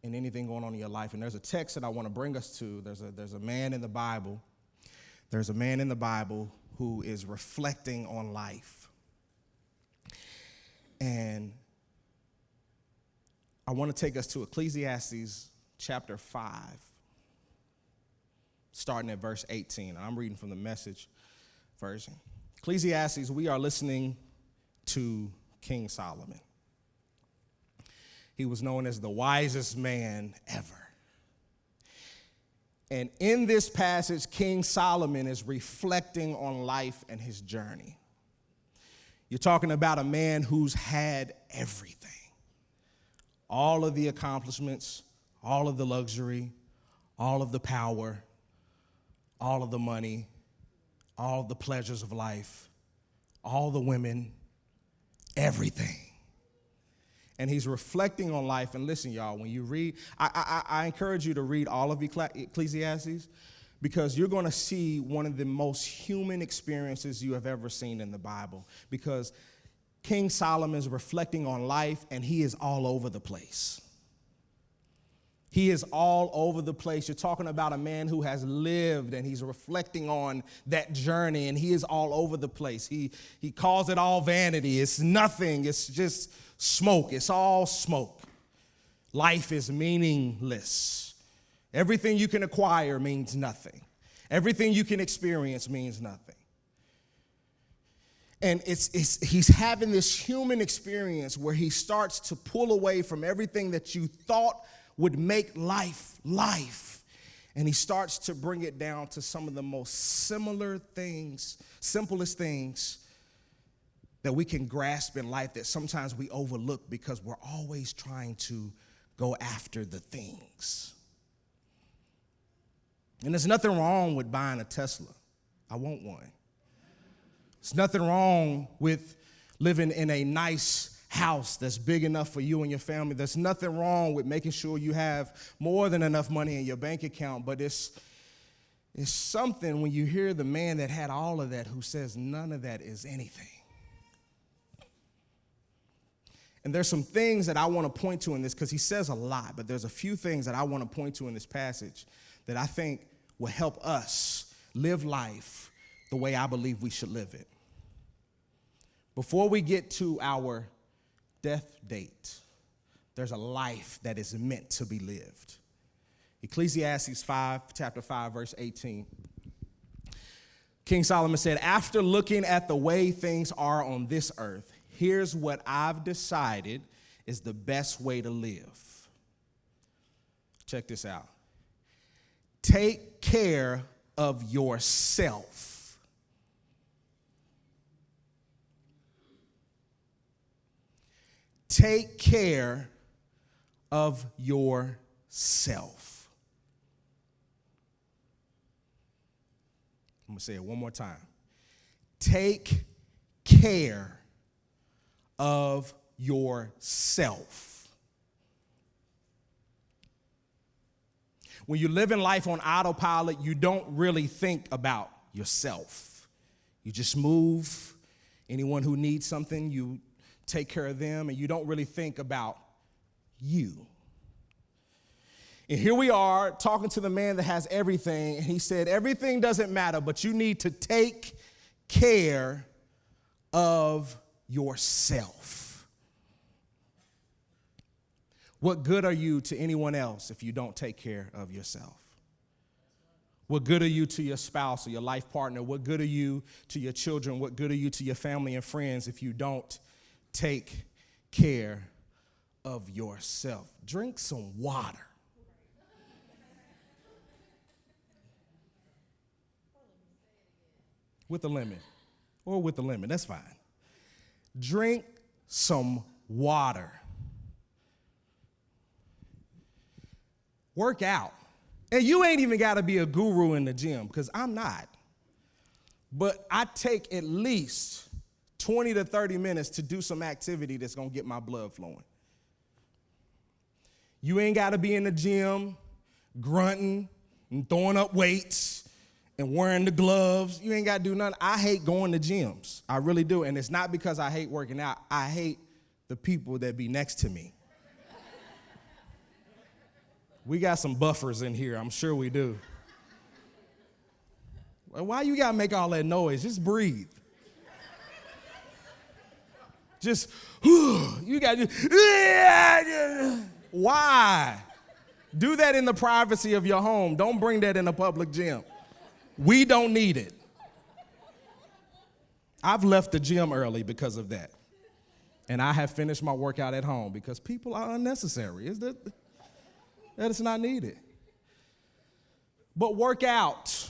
and anything going on in your life. And there's a text that I want to bring us to. There's a man in the Bible. There's a man in the Bible who is reflecting on life. And I want to take us to Ecclesiastes chapter 5, starting at verse 18. I'm reading from the Message version. Ecclesiastes, we are listening to King Solomon. He was known as the wisest man ever. And in this passage, King Solomon is reflecting on life and his journey. You're talking about a man who's had everything. All of the accomplishments, all of the luxury, all of the power, all of the money, all of the pleasures of life, all the women, everything. And he's reflecting on life. And listen, y'all, when you read, I encourage you to read all of Ecclesiastes, because you're going to see one of the most human experiences you have ever seen in the Bible. Because King Solomon is reflecting on life, and he is all over the place. He is all over the place. You're talking about a man who has lived, and he's reflecting on that journey, and he is all over the place. He calls it all vanity. It's nothing. It's just smoke. It's all smoke. Life is meaningless. Everything you can acquire means nothing. Everything you can experience means nothing. And he's having this human experience where he starts to pull away from everything that you thought would make life life. And he starts to bring it down to some of the most simplest things that we can grasp in life that sometimes we overlook because we're always trying to go after the things. And there's nothing wrong with buying a Tesla. I want one. There's nothing wrong with living in a nice house that's big enough for you and your family. There's nothing wrong with making sure you have more than enough money in your bank account. But it's something when you hear the man that had all of that who says none of that is anything. And there's some things that I want to point to in this, because he says a lot, but there's a few things that I want to point to in this passage that I think will help us live life the way I believe we should live it. Before we get to our death date, there's a life that is meant to be lived. Ecclesiastes 5, chapter 5, verse 18. King Solomon said, after looking at the way things are on this earth, here's what I've decided is the best way to live. Check this out. Take care of yourself. Take care of yourself. I'm going to say it one more time. Take care of yourself. When you're living life on autopilot, you don't really think about yourself. You just move. Anyone who needs something, you take care of them, and you don't really think about you. And here we are talking to the man that has everything, and he said, everything doesn't matter, but you need to take care of yourself. What good are you to anyone else if you don't take care of yourself? What good are you to your spouse or your life partner? What good are you to your children? What good are you to your family and friends if you don't take care of yourself? Drink some water. With a lemon. Or with a lemon, that's fine. Drink some water. Work out. And you ain't even got to be a guru in the gym, because I'm not. But I take at least 20 to 30 minutes to do some activity that's going to get my blood flowing. You ain't got to be in the gym grunting and throwing up weights and wearing the gloves. You ain't got to do nothing. I hate going to gyms. I really do. And it's not because I hate working out. I hate the people that be next to me. We got some buffers in here. I'm sure we do. Why you gotta make all that noise? Just breathe. Just, you gotta just, why? Do that in the privacy of your home. Don't bring that in a public gym. We don't need it. I've left the gym early because of that. And I have finished my workout at home because people are unnecessary. That is not needed. But work out.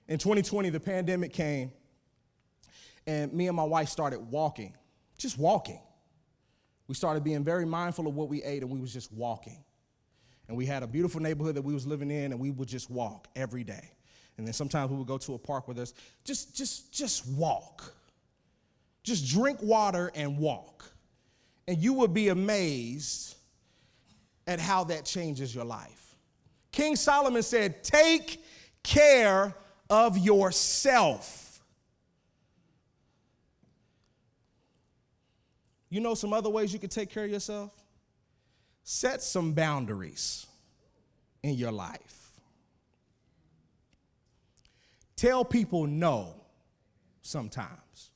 In 2020, the pandemic came, and me and my wife started walking, just walking. We started being very mindful of what we ate, and we was just walking. And we had a beautiful neighborhood that we was living in, and we would just walk every day. And then sometimes we would go to a park with us, just walk. Just drink water and walk. And you will be amazed at how that changes your life. King Solomon said, take care of yourself. You know some other ways you can take care of yourself? Set some boundaries in your life. Tell people no sometimes.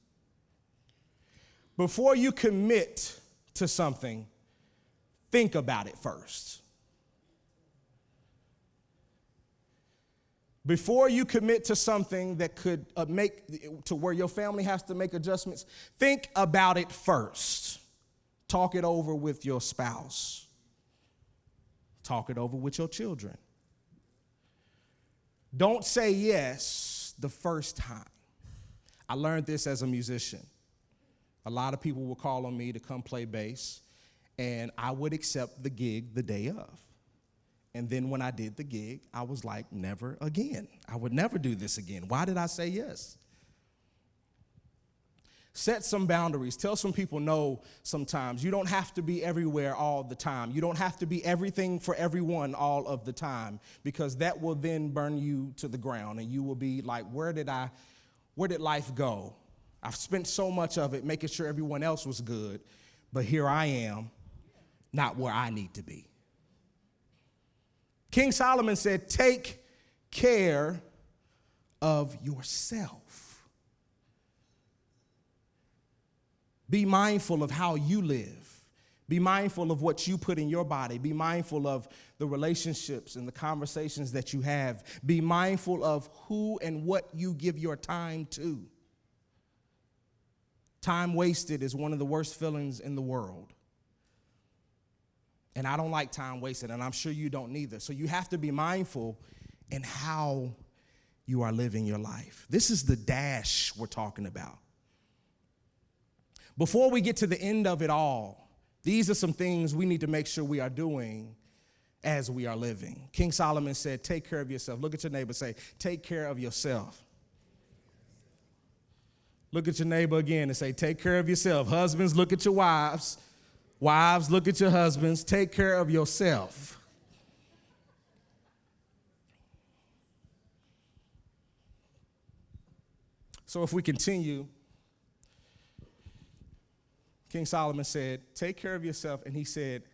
Before you commit to something, think about it first. Before you commit to something that could make to where your family has to make adjustments, think about it first. Talk it over with your spouse. Talk it over with your children. Don't say yes the first time. I learned this as a musician. A lot of people would call on me to come play bass, and I would accept the gig the day of. And then when I did the gig, I was like, never again. I would never do this again. Why did I say yes? Set some boundaries. Tell some people no sometimes. You don't have to be everywhere all the time. You don't have to be everything for everyone all of the time, because that will then burn you to the ground, and you will be like, where did life go? I've spent so much of it making sure everyone else was good, but here I am, not where I need to be. King Solomon said, take care of yourself. Be mindful of how you live. Be mindful of what you put in your body. Be mindful of the relationships and the conversations that you have. Be mindful of who and what you give your time to. Time wasted is one of the worst feelings in the world. And I don't like time wasted, and I'm sure you don't neither. So you have to be mindful in how you are living your life. This is the dash we're talking about. Before we get to the end of it all, these are some things we need to make sure we are doing as we are living. King Solomon said, take care of yourself. Look at your neighbor, say, take care of yourself. Look at your neighbor again and say, take care of yourself. Husbands, look at your wives. Wives, look at your husbands. Take care of yourself. So if we continue, King Solomon said, take care of yourself. And he said,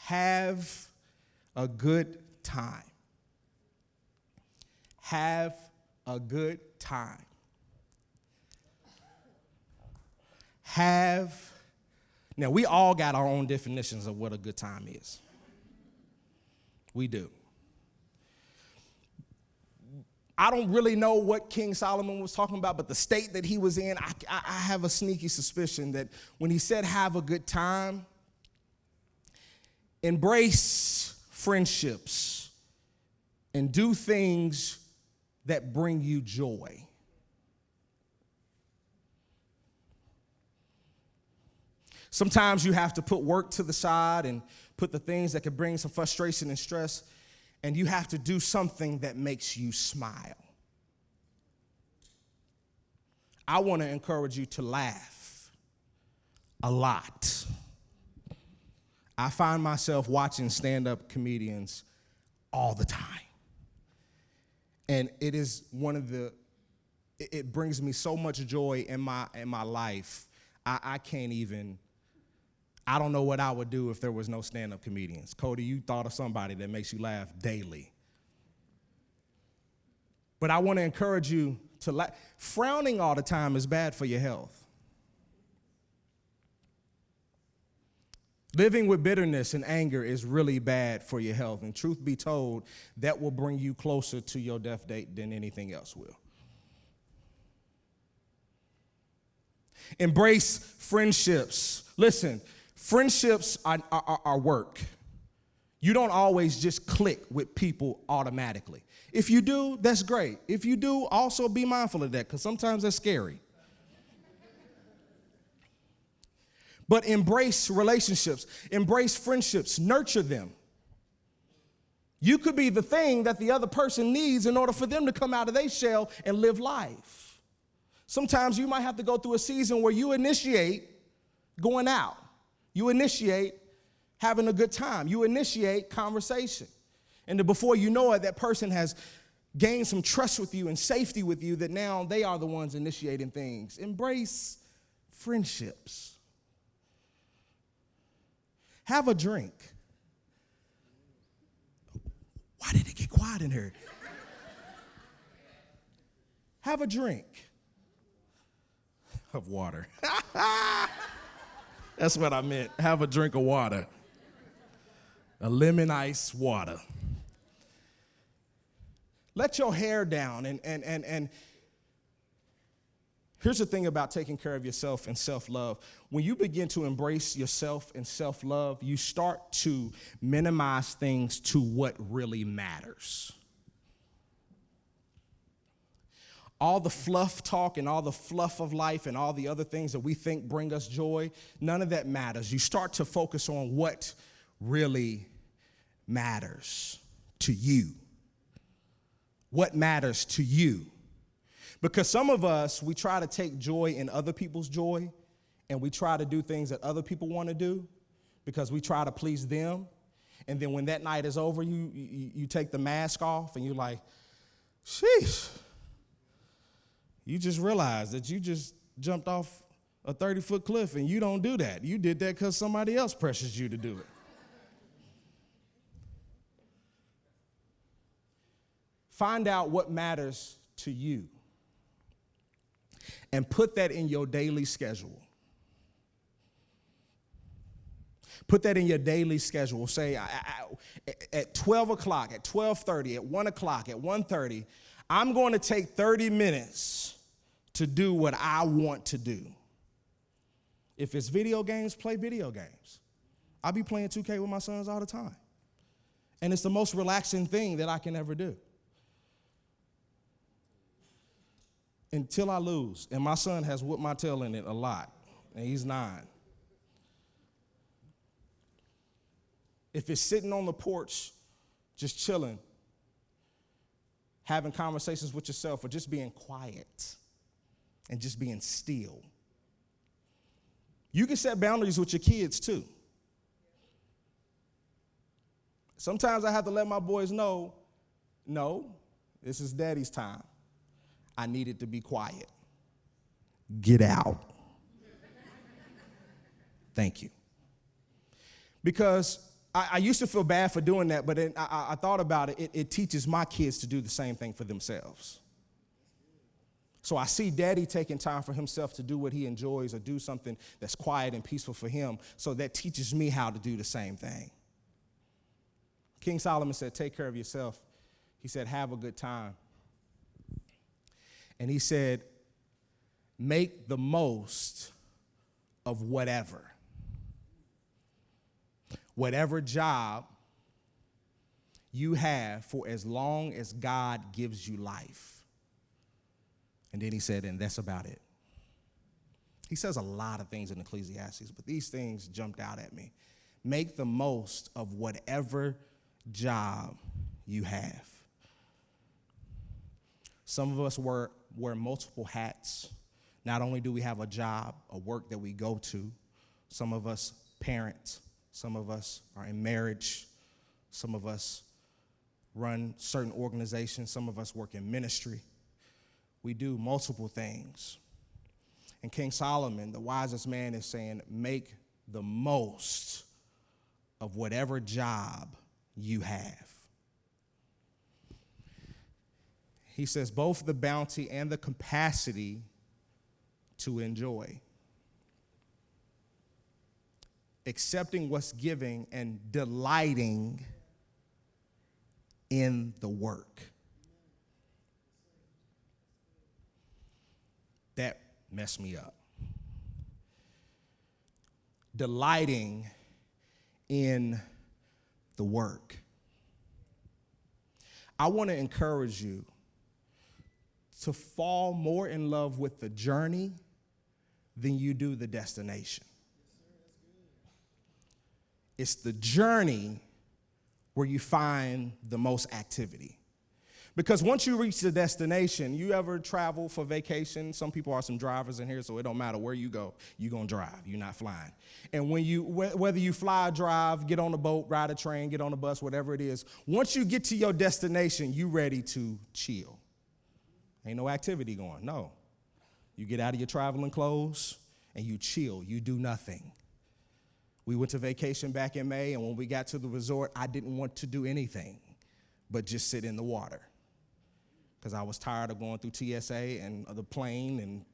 have a good time. Have a good time. Now, we all got our own definitions of what a good time is. We do. I don't really know what King Solomon was talking about, but the state that he was in, I have a sneaky suspicion that when he said have a good time, embrace friendships and do things that bring you joy. Sometimes you have to put work to the side and put the things that could bring some frustration and stress, and you have to do something that makes you smile. I want to encourage you to laugh a lot. I find myself watching stand-up comedians all the time. And it is it brings me so much joy in my life. I can't even I don't know what I would do if there was no stand-up comedians. Cody, you thought of somebody that makes you laugh daily. But I want to encourage you to laugh. Frowning all the time is bad for your health. Living with bitterness and anger is really bad for your health. And truth be told, that will bring you closer to your death date than anything else will. Embrace friendships. Listen, friendships are work. You don't always just click with people automatically. If you do, that's great. If you do, also be mindful of that, because sometimes that's scary. But embrace relationships, embrace friendships, nurture them. You could be the thing that the other person needs in order for them to come out of their shell and live life. Sometimes you might have to go through a season where you initiate going out. You initiate having a good time. You initiate conversation. And then before you know it, that person has gained some trust with you and safety with you that now they are the ones initiating things. Embrace friendships. Have a drink. Why did it get quiet in here? Have a drink of water. That's what I meant. Have a drink of water. A lemon ice water. Let your hair down and here's the thing about taking care of yourself and self-love. When you begin to embrace yourself and self-love, you start to minimize things to what really matters. All the fluff talk and all the fluff of life and all the other things that we think bring us joy, none of that matters. You start to focus on what really matters to you. What matters to you. Because some of us, we try to take joy in other people's joy, and we try to do things that other people want to do because we try to please them. And then when that night is over, you take the mask off, and you're like, sheesh. You just realized that you just jumped off a 30-foot cliff, and you don't do that. You did that because somebody else pressures you to do it. Find out what matters to you. And put that in your daily schedule. Put that in your daily schedule. Say at 12 o'clock, at 12:30, at 1 o'clock, at 1:30, I'm going to take 30 minutes to do what I want to do. If it's video games, play video games. I be playing 2K with my sons all the time. And it's the most relaxing thing that I can ever do. Until I lose. And my son has whooped my tail in it a lot. And he's 9. If it's sitting on the porch, just chilling, having conversations with yourself, or just being quiet and just being still. You can set boundaries with your kids too. Sometimes I have to let my boys know, no, this is daddy's time. I need it to be quiet. Get out. Thank you. Because I used to feel bad for doing that, but then I thought about it. It teaches my kids to do the same thing for themselves. So I see daddy taking time for himself to do what he enjoys or do something that's quiet and peaceful for him. So that teaches me how to do the same thing. King Solomon said, take care of yourself. He said, have a good time. And he said, make the most of whatever. Whatever job you have for as long as God gives you life. And then he said, and that's about it. He says a lot of things in Ecclesiastes, but these things jumped out at me. Make the most of whatever job you have. Some of us wear multiple hats. Not only do we have a job, a work that we go to, some of us parent, some of us are in marriage, some of us run certain organizations, some of us work in ministry. We do multiple things. And King Solomon, the wisest man, is saying, make the most of whatever job you have. He says both the bounty and the capacity to enjoy. Accepting what's given and delighting in the work. That messed me up. Delighting in the work. I want to encourage you to fall more in love with the journey than you do the destination. It's the journey where you find the most activity. Because once you reach the destination, you ever travel for vacation? Some people are some drivers in here, so it don't matter where you go, you're going to drive. You're not flying. And whether you fly, drive, get on a boat, ride a train, get on a bus, whatever it is, once you get to your destination, you ready to chill. Ain't no activity going, no. You get out of your traveling clothes and you chill. You do nothing. We went to vacation back in May, and when we got to the resort, I didn't want to do anything but just sit in the water because I was tired of going through TSA and the plane and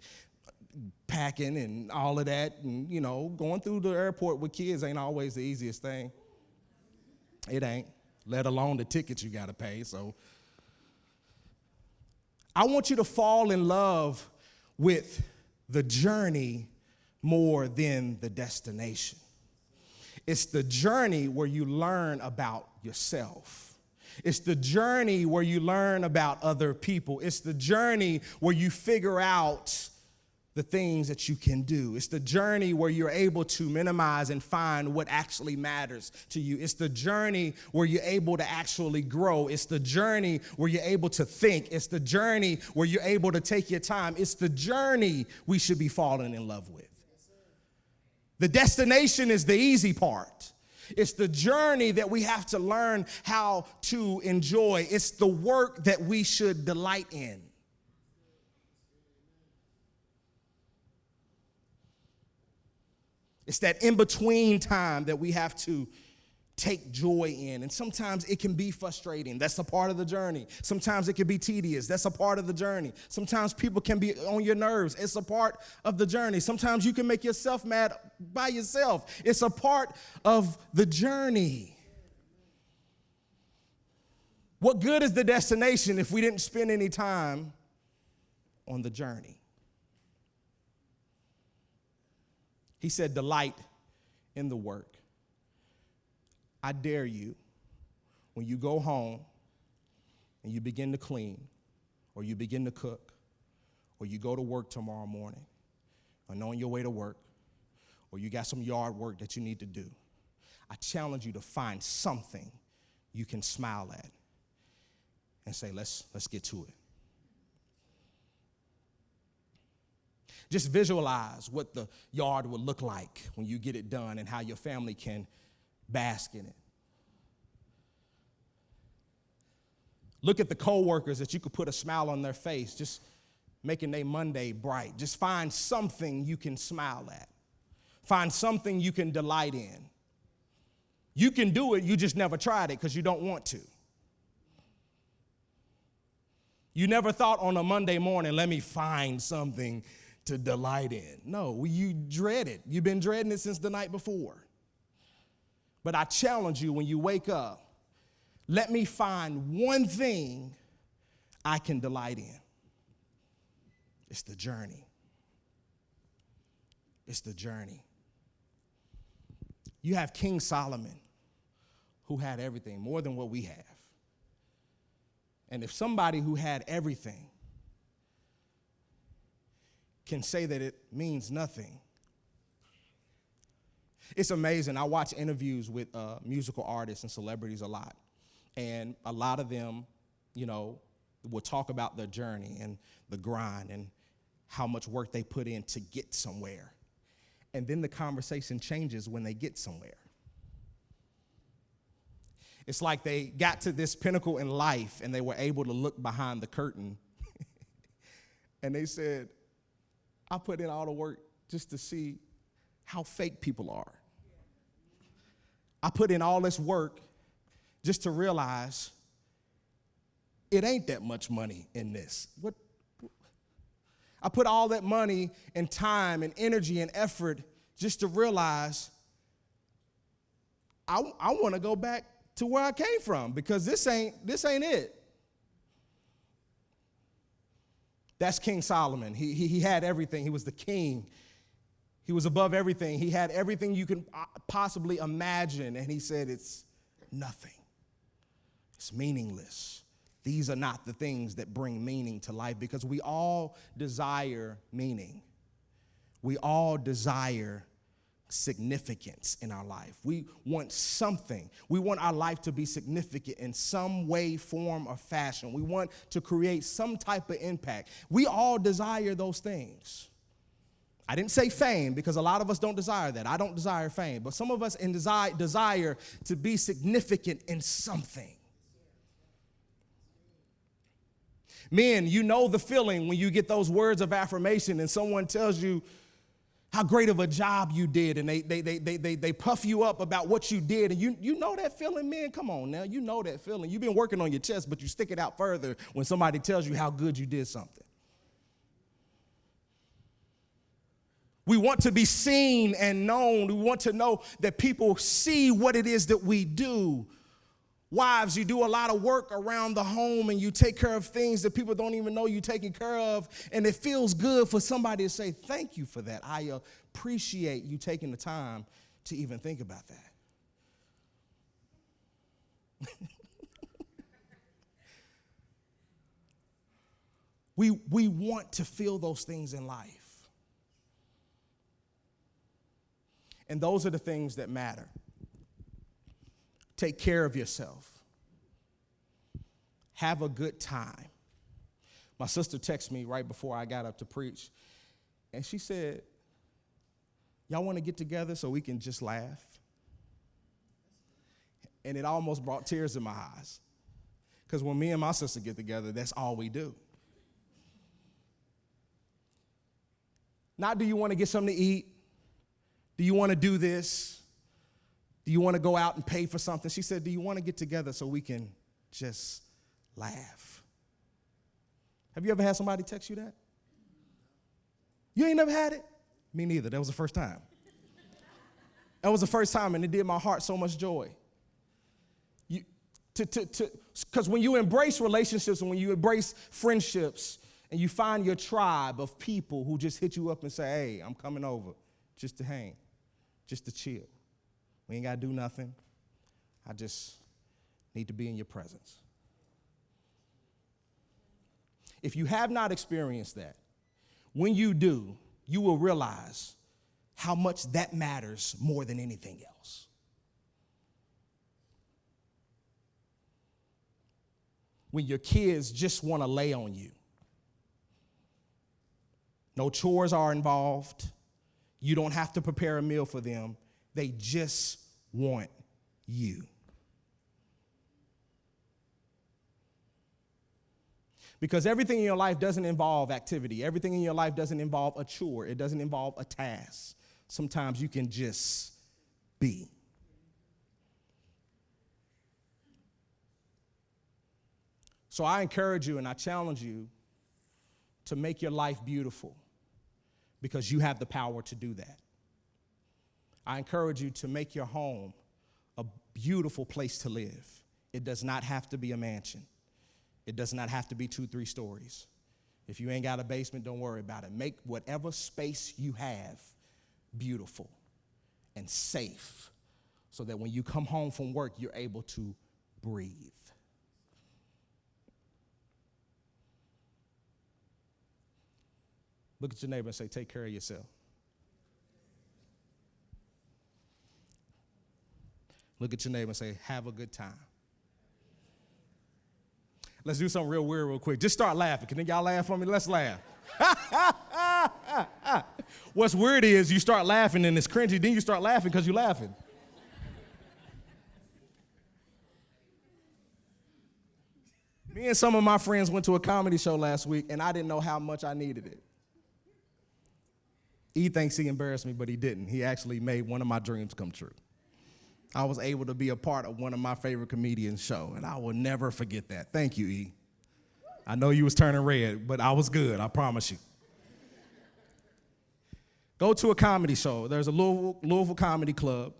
packing and all of that. And, going through the airport with kids ain't always the easiest thing. It ain't, let alone the tickets you got to pay. So I want you to fall in love with the journey more than the destination. It's the journey where you learn about yourself. It's the journey where you learn about other people. It's the journey where you figure out the things that you can do. It's the journey where you're able to minimize and find what actually matters to you. It's the journey where you're able to actually grow. It's the journey where you're able to think. It's the journey where you're able to take your time. It's the journey we should be falling in love with. The destination is the easy part. It's the journey that we have to learn how to enjoy. It's the work that we should delight in. It's that in-between time that we have to take joy in. And sometimes it can be frustrating. That's a part of the journey. Sometimes it can be tedious. That's a part of the journey. Sometimes people can be on your nerves. It's a part of the journey. Sometimes you can make yourself mad by yourself. It's a part of the journey. What good is the destination if we didn't spend any time on the journey? He said, delight in the work. I dare you, when you go home and you begin to clean, or you begin to cook, or you go to work tomorrow morning, and on your way to work, or you got some yard work that you need to do, I challenge you to find something you can smile at and say, let's get to it. Just visualize what the yard would look like when you get it done and how your family can bask in it. Look at the coworkers that you could put a smile on their face, just making their Monday bright. Just find something you can smile at. Find something you can delight in. You can do it, you just never tried it because you don't want to. You never thought on a Monday morning, let me find something to delight in. No, you dread it. You've been dreading it since the night before. But I challenge you when you wake up, let me find one thing I can delight in. It's the journey. It's the journey. You have King Solomon, who had everything, more than what we have. And if somebody who had everything can say that it means nothing, it's amazing. I watch interviews with musical artists and celebrities a lot. And a lot of them, will talk about their journey and the grind and how much work they put in to get somewhere. And then the conversation changes when they get somewhere. It's like they got to this pinnacle in life and they were able to look behind the curtain. And they said, I put in all the work just to see how fake people are. I put in all this work just to realize it ain't that much money in this. I put all that money and time and energy and effort just to realize I want to go back to where I came from because this ain't it. That's King Solomon. He had everything. He was the king. He was above everything. He had everything you can possibly imagine, and he said it's nothing. It's meaningless. These are not the things that bring meaning to life because we all desire meaning. We all desire significance in our life. We want something. We want our life to be significant in some way, form, or fashion. We want to create some type of impact. We all desire those things. I didn't say fame because a lot of us don't desire that. I don't desire fame, but some of us desire to be significant in something. Men, you know the feeling when you get those words of affirmation and someone tells you how great of a job you did and they puff you up about what you did. And you know that feeling, man? Come on now. You know that feeling. You've been working on your chest, but you stick it out further when somebody tells you how good you did something. We want to be seen and known. We want to know that people see what it is that we do. Wives, you do a lot of work around the home and you take care of things that people don't even know you're taking care of. And it feels good for somebody to say, thank you for that. I appreciate you taking the time to even think about that. We want to feel those things in life. And those are the things that matter. Take care of yourself. Have a good time. My sister texted me right before I got up to preach, and she said, y'all want to get together so we can just laugh? And it almost brought tears in my eyes, because when me and my sister get together, that's all we do. Not do you want to get something to eat? Do you want to do this? Do you want to go out and pay for something? She said, do you want to get together so we can just laugh? Have you ever had somebody text you that? You ain't never had it? Me neither. That was the first time. That was the first time, and it did my heart so much joy. Because when you embrace relationships and when you embrace friendships and you find your tribe of people who just hit you up and say, hey, I'm coming over just to hang, just to chill. We ain't got to do nothing. I just need to be in your presence. If you have not experienced that, when you do, you will realize how much that matters more than anything else. When your kids just want to lay on you. No chores are involved. You don't have to prepare a meal for them. They just want you. Because everything in your life doesn't involve activity. Everything in your life doesn't involve a chore. It doesn't involve a task. Sometimes you can just be. So I encourage you and I challenge you to make your life beautiful because you have the power to do that. I encourage you to make your home a beautiful place to live. It does not have to be a mansion. It does not have to be 2-3 stories. If you ain't got a basement, don't worry about it. Make whatever space you have beautiful and safe so that when you come home from work, you're able to breathe. Look at your neighbor and say, take care of yourself. Look at your neighbor and say, have a good time. Let's do something real weird real quick. Just start laughing. Can y'all laugh for me? Let's laugh. What's weird is you start laughing and it's cringy, then you start laughing because you're laughing. Me and some of my friends went to a comedy show last week, and I didn't know how much I needed it. He thinks he embarrassed me, but he didn't. He actually made one of my dreams come true. I was able to be a part of one of my favorite comedians' show, and I will never forget that. Thank you, E. I know you was turning red, but I was good, I promise you. Go to a comedy show. There's a Louisville Comedy Club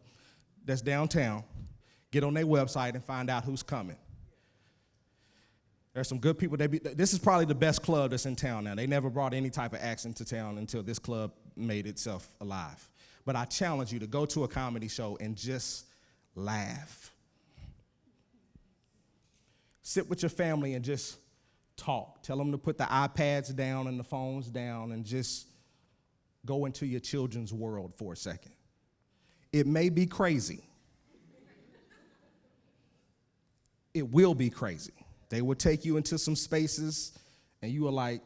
that's downtown. Get on their website and find out who's coming. There's some good people. This is probably the best club that's in town now. They never brought any type of acts into town until this club made itself alive. But I challenge you to go to a comedy show and just laugh. Sit with your family and just talk. Tell them to put the iPads down and the phones down and just go into your children's world for a second. It may be crazy. It will be crazy. They will take you into some spaces and you are like,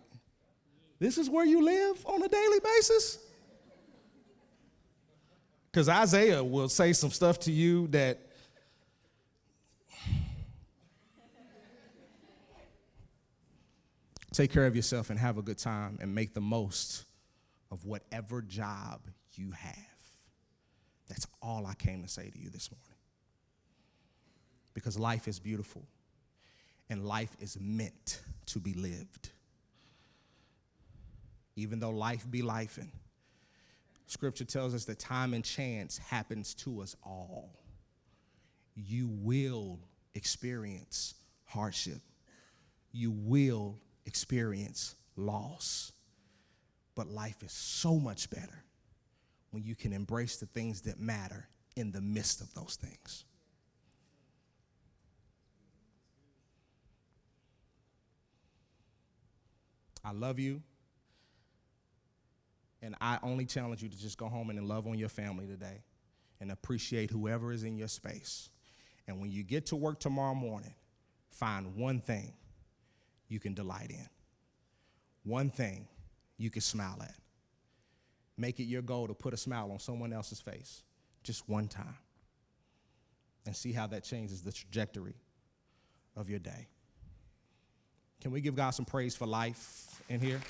this is where you live on a daily basis? Because Isaiah will say some stuff to you that take care of yourself and have a good time and make the most of whatever job you have. That's all I came to say to you this morning. Because life is beautiful and life is meant to be lived. Even though life be lifing, Scripture tells us that time and chance happens to us all. You will experience hardship. You will experience loss. But life is so much better when you can embrace the things that matter in the midst of those things. I love you. And I only challenge you to just go home and love on your family today and appreciate whoever is in your space. And when you get to work tomorrow morning, find one thing you can delight in. One thing you can smile at. Make it your goal to put a smile on someone else's face just one time. And see how that changes the trajectory of your day. Can we give God some praise for life in here?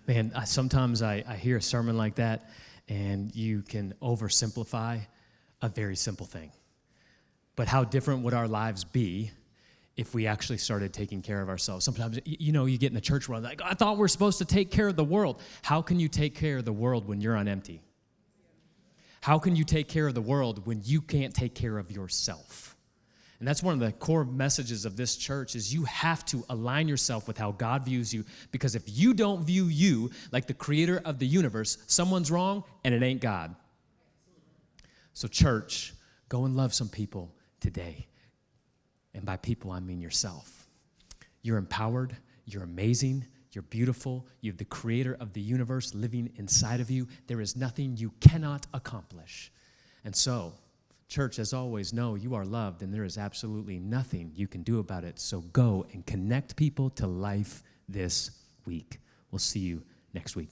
Man, sometimes I hear a sermon like that, and you can oversimplify a very simple thing. But how different would our lives be if we actually started taking care of ourselves? Sometimes, you get in the church world, like, I thought we're supposed to take care of the world. How can you take care of the world when you're on empty? How can you take care of the world when you can't take care of yourself? And that's one of the core messages of this church is you have to align yourself with how God views you, because if you don't view you like the creator of the universe, someone's wrong and it ain't God. So church, go and love some people today. And by people, I mean yourself. You're empowered, you're amazing, you're beautiful, you have the creator of the universe living inside of you. There is nothing you cannot accomplish. And so, church, as always, know you are loved and there is absolutely nothing you can do about it. So go and connect people to life this week. We'll see you next week.